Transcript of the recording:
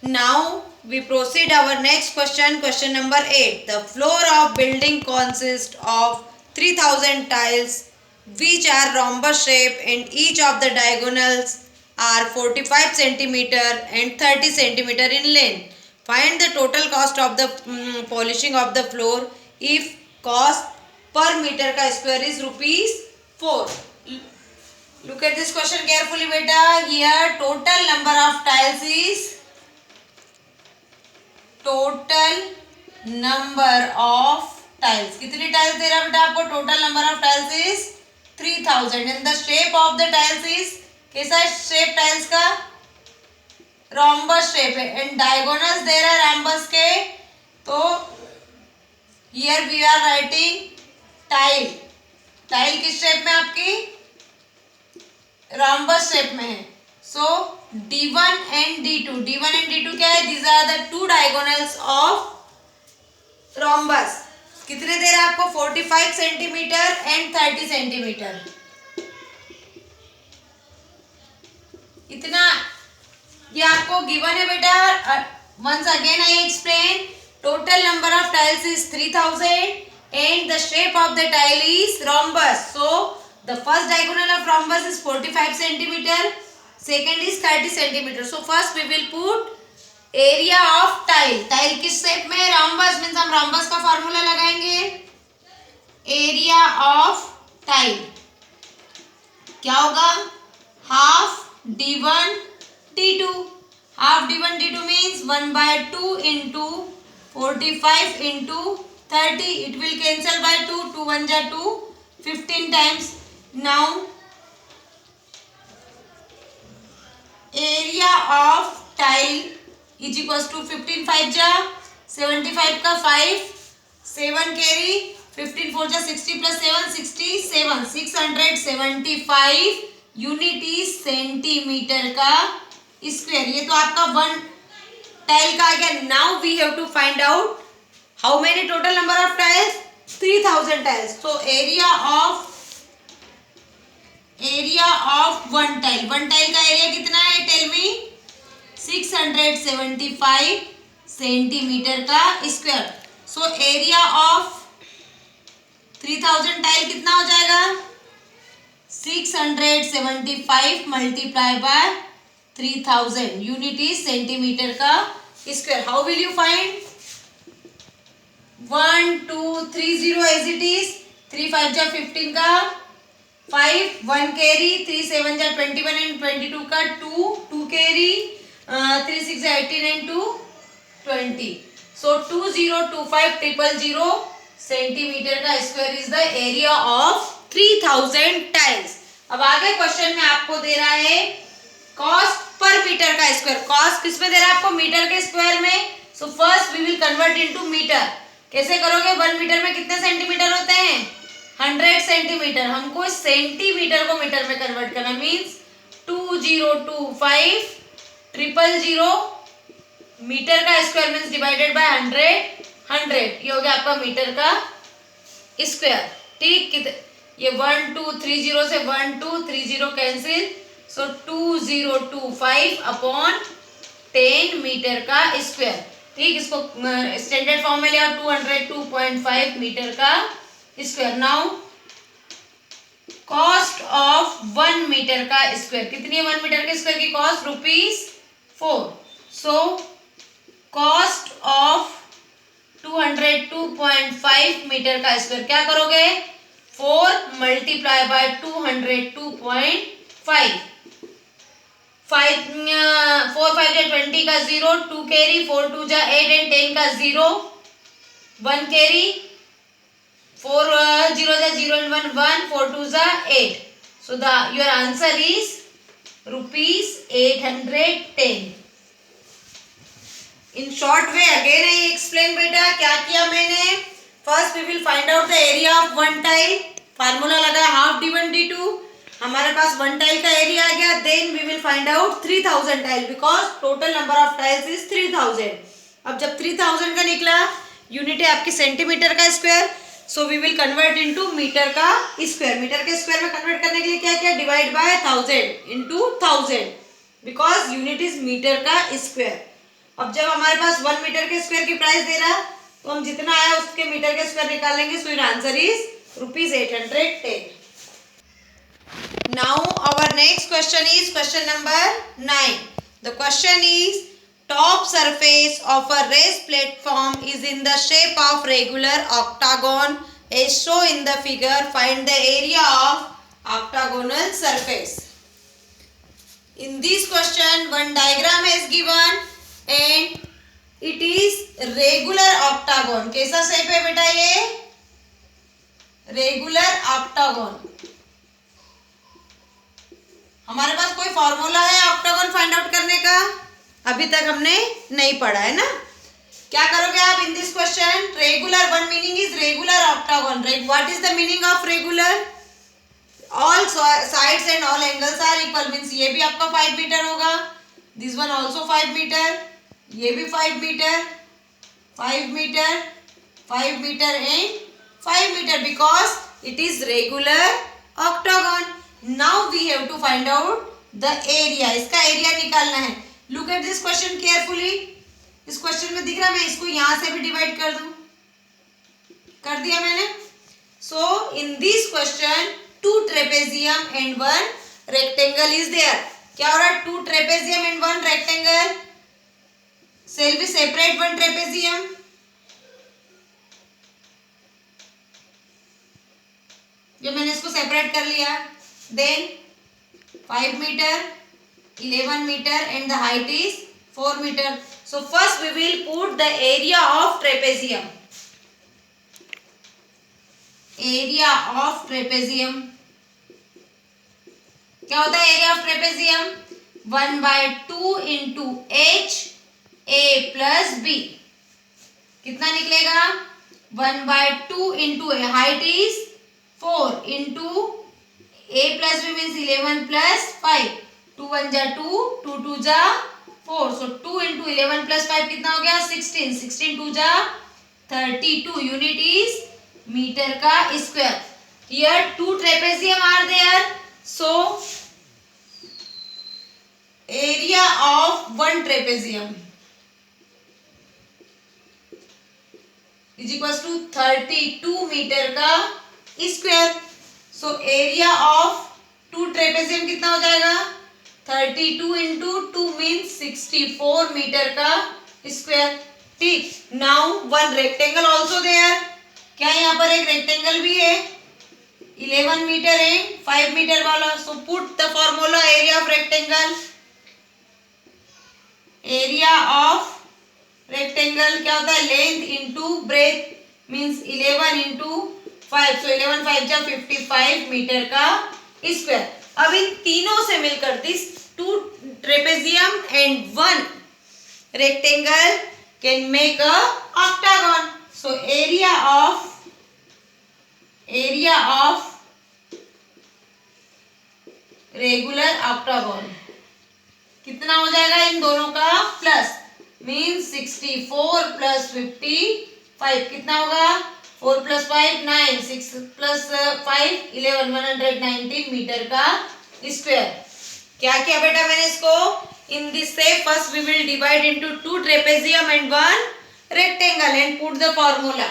Now we proceed our next question. Question number 8. The floor of building consists of 3000 tiles which are rhombus shape and each of the diagonals are 45 centimeter and 30 centimeter in length. Find the total cost of the polishing of the floor if cost per meter का square is rupees 4. Look at this question carefully beta. Here total number of tiles is total number of tiles. कितनी tiles दे रहा बेटा आपको? Total number of tiles is 3000 and the shape of the tiles is, कैसा shape tiles का? Rhombus shape है and diagonals दे रहा है रोम्बस के. तो here we are writing tile. Tile किस शेप में आपकी? रोम्बस शेप में है. So D1 and D2. D1 and D2 क्या है? These are the two diagonals of rhombus. कितने दे रहा है आपको? 45 सेंटीमीटर एंड 30 सेंटीमीटर. इतना ये आपको गिवन है बेटा. Once again I explain. Total number of tiles is 3000 and the shape of the tile is rhombus. So the first diagonal of rhombus is 45 centimeter. Second is 30 centimeter. So first we will put area of tile. Tile किस शेप में? rhombus means हम rhombus का formula लगाएंगे. area of tile क्या होगा? half d1 d2. half d1 d2 means 1/2 into 45 into 30. It will cancel by 2. 2 1 ja 2. 15 times. Now area of tile is equal to 15 5 जा 75 का 5 7 कैरी 15 4 जा 60 प्लस 7 67 675 यूनिट इज सेंटीमीटर का square. ये तो आपका one tile का आ गया. Now we have to find out how many total number of tiles? 3000 tiles. So area of one tile. One tile का एरिया कितना है? Tell me. 675 सेंटीमीटर का square. So area of 3000 tile कितना हो जाएगा? 675 multiply by 3000 unit is centimetre का square. How will you find? 1 2 3 0 as it is. 3 5 जा 15 का 5 1 कैरी 3 7 जा 21 एंड 22 का 2 2 कैरी 3 6 जा 18 एंड 2 20. सो 2025 000 सेंटीमीटर का square is the area of 3000 tiles. अब आगे क्वेश्चन में आपको दे रहा है कॉस्ट पर मीटर का स्क्वायर. कॉस्ट किस में दे रहा है आपको? मीटर के स्क्वायर में. So first we will convert into metre. कैसे करोगे? 1 मीटर में कितने सेंटीमीटर होते हैं? 100 सेंटीमीटर. हमको सेंटीमीटर को मीटर में कन्वर्ट करना. मीन्स 2025 000 मीटर का स्क्वायर मीन्स डिवाइडेड बाय 100. ये हो गया आपका मीटर का स्क्वायर. ठीक. ये 1 2 3 0 से 1 2 3 0 कैंसिल. सो 2025 अपॉन 10 मीटर का स्क्वायर. ठीक. इसको स्टैंडर्ड फॉर्म में ले आओ. 202.5 मीटर का square. Now cost of 1 metre का स्क्वायर कितनी है? 1 मीटर के स्क्वायर की cost ₹4. So cost of 202.5 metre का स्क्वायर क्या करोगे? 4 मल्टीप्लाई बाय 202.5. 4 5 जा 20 का 0 2 कैरी 4 2 जा 8 एंड 10 का 0 1 कैरी 4 0 जा 0 and 1 1 4 2 जा 8. So your answer is ₹810. In short way again I explain बेटा क्या किया मैंने. First we will find out the area of one tile. Formula लगा half d1 d2. हमारे पास वन टाइल का एरिया आ गया. Then we will find out 3000 tile because total number of tiles is 3000. अब जब 3000 का निकला यूनिट है आपकी सेंटीमीटर का square. So we will convert into metre का स्क्वायर. मीटर के स्क्वायर में कन्वर्ट करने के लिए क्या किया? Divide by 1000 into 1000 because unit is metre का स्क्वायर. अब जब हमारे पास 1 मीटर के स्क्वायर की प्राइस दे रहा तो हम जितना आया उसके मीटर के स्क्वायर निकालेंगे. So your answer is ₹810. Now our next question is question number 9. The question is, top surface of a raised platform is in the shape of regular octagon as shown in the figure. Find the area of octagonal surface. In this question one diagram is given and it is regular octagon. कैसा shape है बेटा ये? Regular octagon. हमारे पास कोई formula है octagon find out करने का? अभी तक हमने नहीं पढ़ा है ना. क्या करोगे आप in this question? Regular, one meaning is regular octagon. What is the meaning of regular? All sides and all angles are equal. Means ये भी आपका 5 मीटर होगा, दिस वन ऑल्सो 5 मीटर, ये भी 5 metre, 5 metre, 5 metre and 5 metre because it is regular octagon. Now we have to find out the area. इसका area निकालना है. Look at this question carefully. इस क्वेश्चन में दिख रहा है, मैं इसको यहां से भी डिवाइड कर दूं. कर दिया मैंने. So in this question 2 trapezium and 1 rectangle is there. क्या हो रहा है? 2 trapezium and 1 rectangle. Shall we separate 1 trapezium? ये मैंने इसको सेपरेट कर लिया. Then 5 meter, 11 meter and the height is 4 meter. So first we will put the area of trapezium. Area of trapezium क्या होता है? Area of trapezium 1/2 into H A plus B. कितना निकलेगा? 1/2 into A, height is 4 into A plus B means 11 plus 5. 2 1 जा 2, 2 2 जा 4. सो 2 into 11 plus 5 कितना हो गया? 16. 16 2 जा 32. यूनिट इज मीटर का square. Here 2 trapezium are there. So area of 1 trapezium is equals to 32 metre का square. So area of 2 trapezium कितना हो जाएगा? 32 इंटू 2 मीन्स 64 मीटर का स्क्वायर. ठीक. Now 1 rectangle also there. क्या यहाँ पर एक रेक्टेंगल भी है? 11 मीटर एंड 5 मीटर वाला. So put the formula area of rectangle. Area of rectangle क्या होता है? Length into breadth means 11 into 5. सो 11 5 जा 55 मीटर का स्क्वायर. अब इन तीनों से मिलकर this 2 trapezium and 1 rectangle can make a octagon. So area of regular octagon कितना हो जाएगा इन दोनों का? प्लस मीन्स 64 प्लस 55 कितना होगा? 4 प्लस 5 9, 6 प्लस 5 11, 119 मीटर का स्क्वायर. क्या किया बेटा मैंने इसको? In this shape first we will divide into 2 trapezium and 1 rectangle and put the formula.